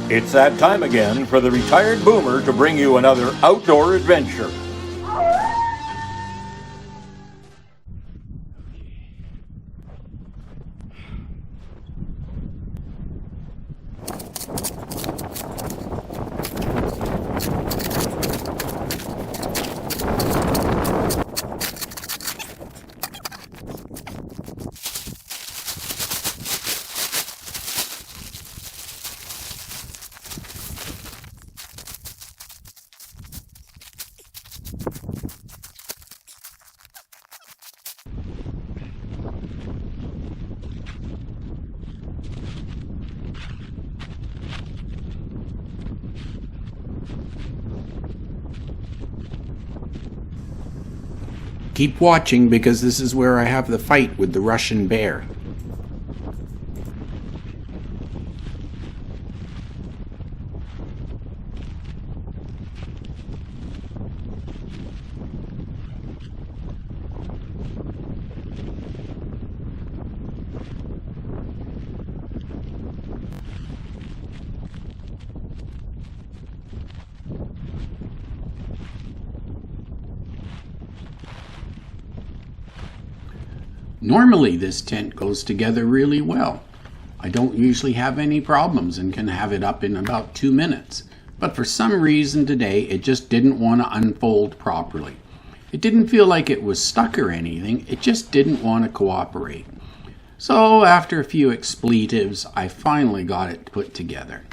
It's that time again for the retired boomer to bring you another outdoor adventure. Keep watching because this is where I have the fight with the Russian bear. Normally this tent goes together really well. I don't usually have any problems and can have it up in about 2 minutes. But for some reason today it just didn't want to unfold properly. It didn't feel like it was stuck or anything, it just didn't want to cooperate. So after a few expletives, I finally got it put together.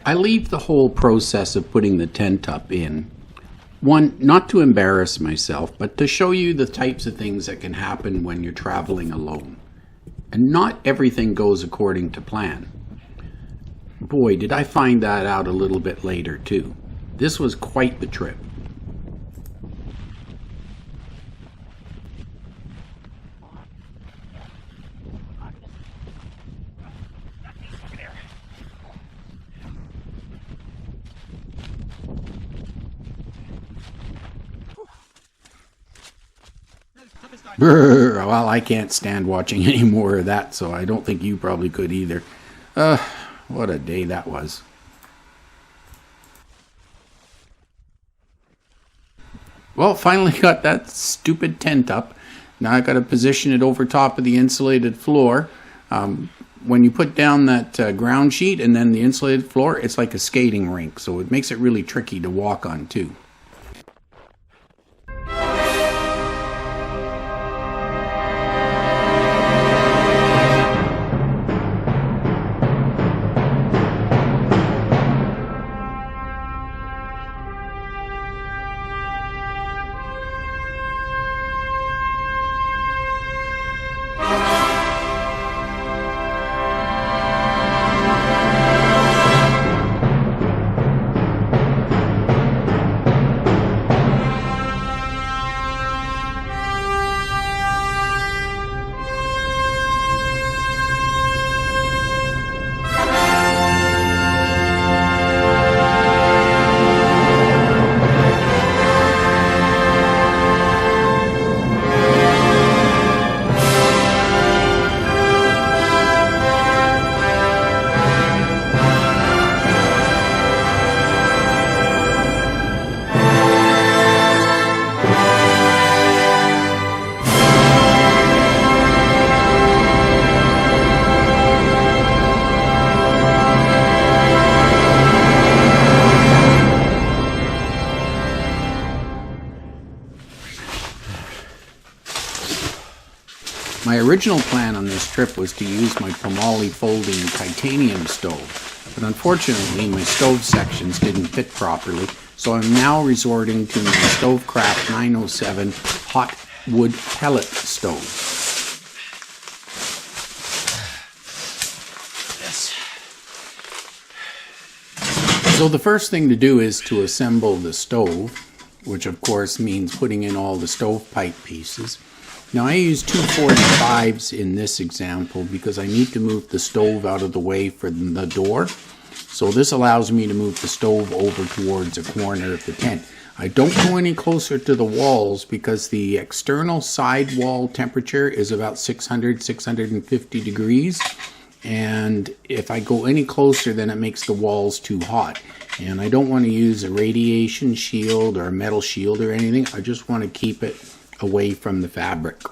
I leave the whole process of putting the tent up in. One, not to embarrass myself, but to show you the types of things that can happen when you're traveling alone. And not everything goes according to plan. Boy, did I find that out a little bit later too. This was quite the trip. Brr, well, I can't stand watching any more of that, so I don't think you probably could either. What a day that was. Well, finally got that stupid tent up. Now I got to position it over top of the insulated floor. When you put down that ground sheet and then the insulated floor, it's like a skating rink, so it makes it really tricky to walk on too. My original plan on this trip was to use my Pomoly folding titanium stove, but unfortunately my stove sections didn't fit properly, so I'm now resorting to my Stovecraft 907 hot wood pellet stove. So the first thing to do is to assemble the stove, which of course means putting in all the stovepipe pieces. Now I use 245s in this example because I need to move the stove out of the way for the door. So this allows me to move the stove over towards a corner of the tent. I don't go any closer to the walls because the external side wall temperature is about 650 degrees. And if I go any closer, then it makes the walls too hot. And I don't want to use a radiation shield or a metal shield or anything. I just want to keep it away from the fabric.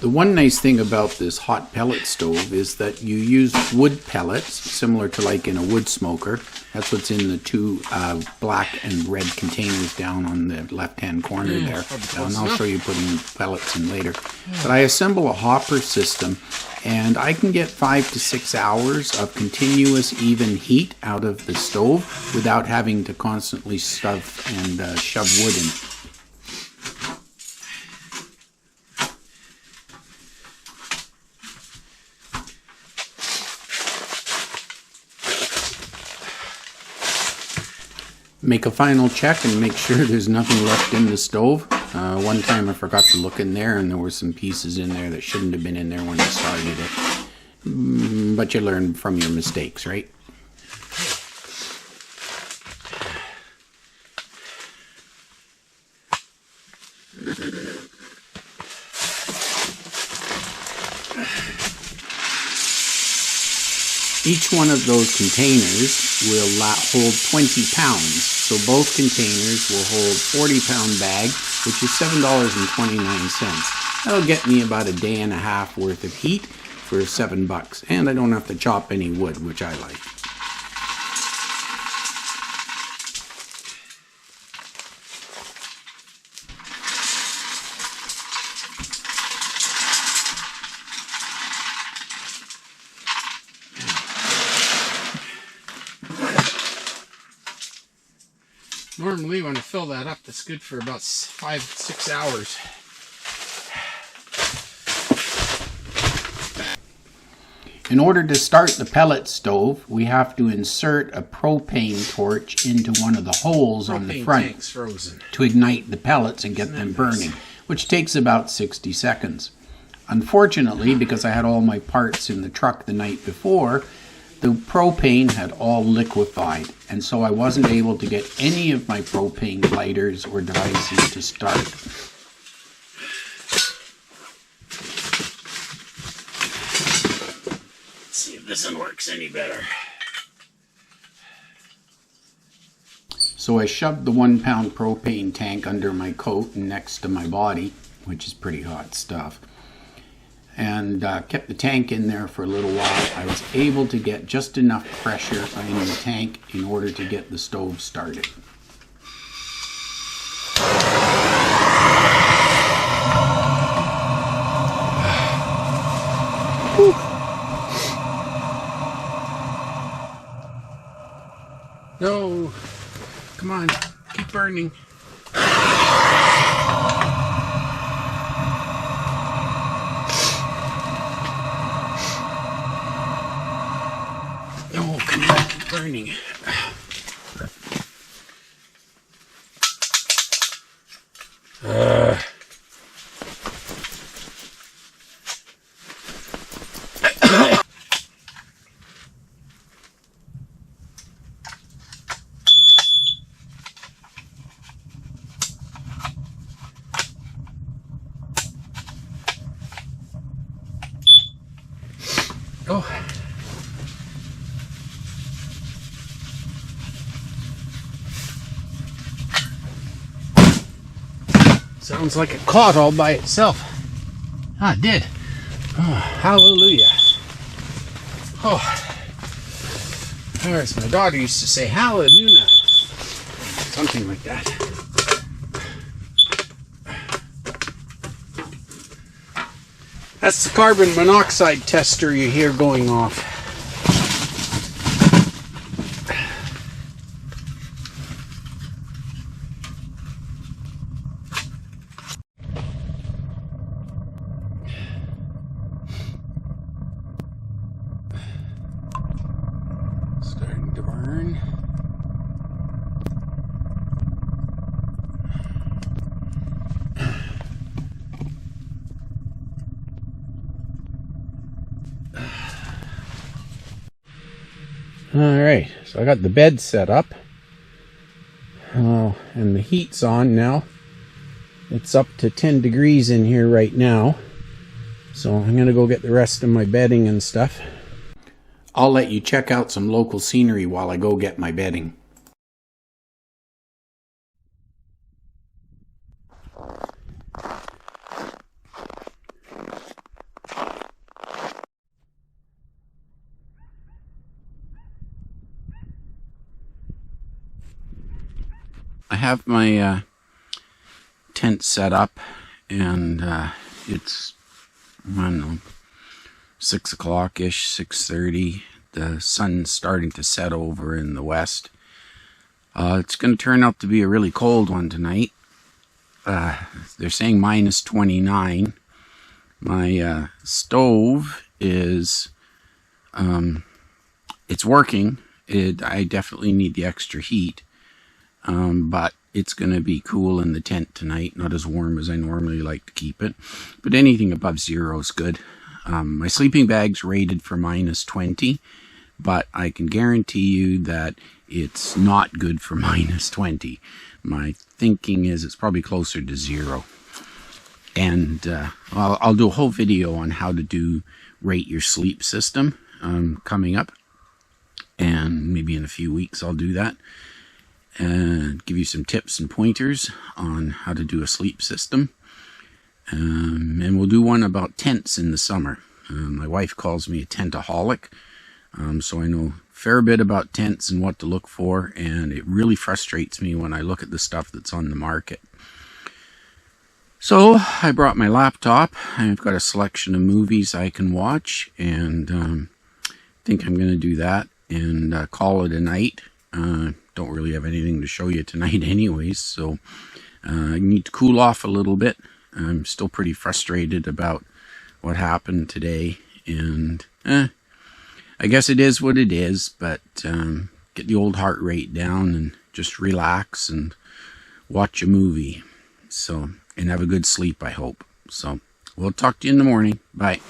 The one nice thing about this hot pellet stove is that you use wood pellets, similar to like in a wood smoker. That's what's in the two black and red containers down on the left-hand corner there. And I'll show you putting pellets in later. But I assemble a hopper system, and I can get 5 to 6 hours of continuous even heat out of the stove without having to constantly stuff and shove wood in. Make a final check and make sure there's nothing left in the stove. One time I forgot to look in there and there were some pieces in there that shouldn't have been in there when I started it. But you learn from your mistakes, right? Each one of those containers will hold 20 pounds. So both containers will hold 40-pound bag, which is $7.29. That'll get me about a day and a half worth of heat for $7. And I don't have to chop any wood, which I like. Normally when I fill that up, that's good for about 5-6 hours. In order to start the pellet stove, we have to insert a propane torch into one of the holes on the front to ignite the pellets and get them burning, which takes about 60 seconds. Unfortunately, because I had all my parts in the truck the night before, the propane had all liquefied, and so I wasn't able to get any of my propane lighters or devices to start. Let's see if this one works any better. So I shoved the 1-pound propane tank under my coat and next to my body, which is pretty hot stuff, and kept the tank in there for a little while. I was able to get just enough pressure in the tank in order to get the stove started. No, come on, keep burning. No, come on, keep burning. Oh. Sounds like it caught all by itself. Ah, it did. Oh, hallelujah. Oh. Or as my daughter used to say, hallelujah. Something like that. That's the carbon monoxide tester you hear going off. Starting to burn. Alright, so I got the bed set up. And the heat's on now. It's up to 10 degrees in here right now. So I'm going to go get the rest of my bedding and stuff. I'll let you check out some local scenery while I go get my bedding. I have my tent set up, and it's, I don't know, 6 o'clock-ish, 6:30. The sun's starting to set over in the west. It's going to turn out to be a really cold one tonight. They're saying minus 29. My stove is, it's working. I definitely need the extra heat. But it's going to be cool in the tent tonight, not as warm as I normally like to keep it, but anything above 0 is good. My sleeping bag's rated for minus 20, but I can guarantee you that it's not good for minus 20. My thinking is it's probably closer to 0. And I'll do a whole video on how to rate your sleep system coming up, and maybe in a few weeks I'll do that. And give you some tips and pointers on how to do a sleep system. And we'll do one about tents in the summer. My wife calls me a tentaholic, so I know a fair bit about tents and what to look for, and it really frustrates me when I look at the stuff that's on the market. So I brought my laptop. I've got a selection of movies I can watch, and I think I'm going to do that and call it a night. Don't really have anything to show you tonight anyways, so I need to cool off a little bit. I'm still pretty frustrated about what happened today, and I guess it is what it is, but get the old heart rate down and just relax and watch a movie, so, and have a good sleep, I hope. So we'll talk to you in the morning. Bye.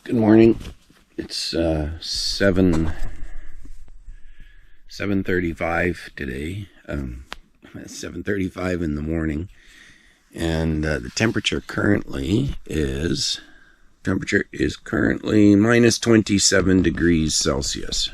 Good morning. It's 7:35 today. 7:35 in the morning, and the temperature is currently minus 27 degrees Celsius.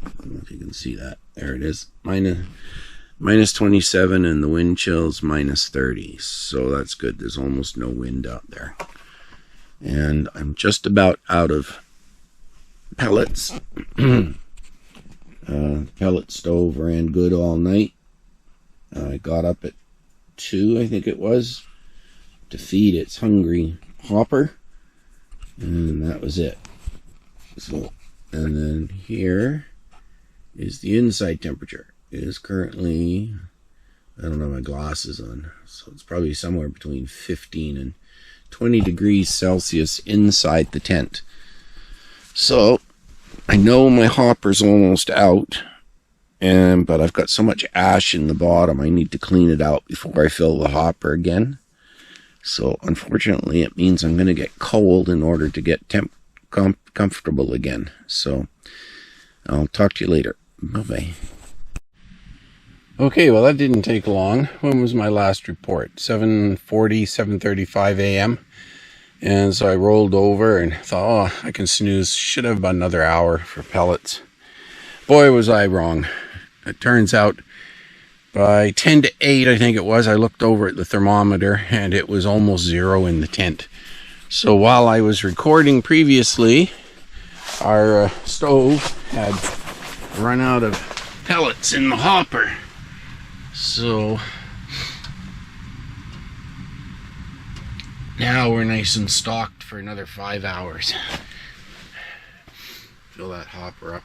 I don't know if you can see that. There it is. Minus 27, and the wind chill's minus 30. So that's good. There's almost no wind out there. And I'm just about out of pellets. Pellet stove ran good all night. I got up at 2, I think it was, to feed its hungry hopper, and that was it. So, and then here is the inside temperature. It is currently, I don't have my glasses on, so it's probably somewhere between 15 and 20 degrees Celsius inside the tent. So I know my hopper's almost out, but I've got so much ash in the bottom, I need to clean it out before I fill the hopper again. So unfortunately it means I'm going to get cold in order to get comfortable again. So I'll talk to you later. Bye-bye. Okay, well that didn't take long. When was my last report? 7:35 a.m. And so I rolled over and thought, oh, I can snooze. Should have about another hour for pellets. Boy, was I wrong. It turns out by 10 to 8, I think it was, I looked over at the thermometer and it was almost 0 in the tent. So while I was recording previously, our stove had run out of pellets in the hopper. So now we're nice and stocked for another 5 hours. Fill that hopper up.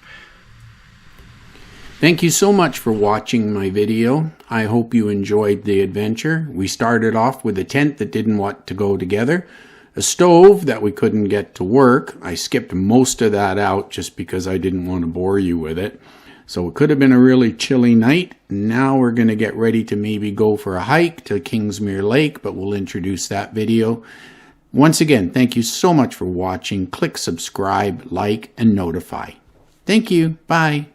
Thank you so much for watching my video. I hope you enjoyed the adventure. We started off with a tent that didn't want to go together, a stove that we couldn't get to work. I skipped most of that out just because I didn't want to bore you with it. So it could have been a really chilly night. Now we're going to get ready to maybe go for a hike to Kingsmere Lake, but we'll introduce that video. Once again, thank you so much for watching. Click subscribe, like, and notify. Thank you. Bye.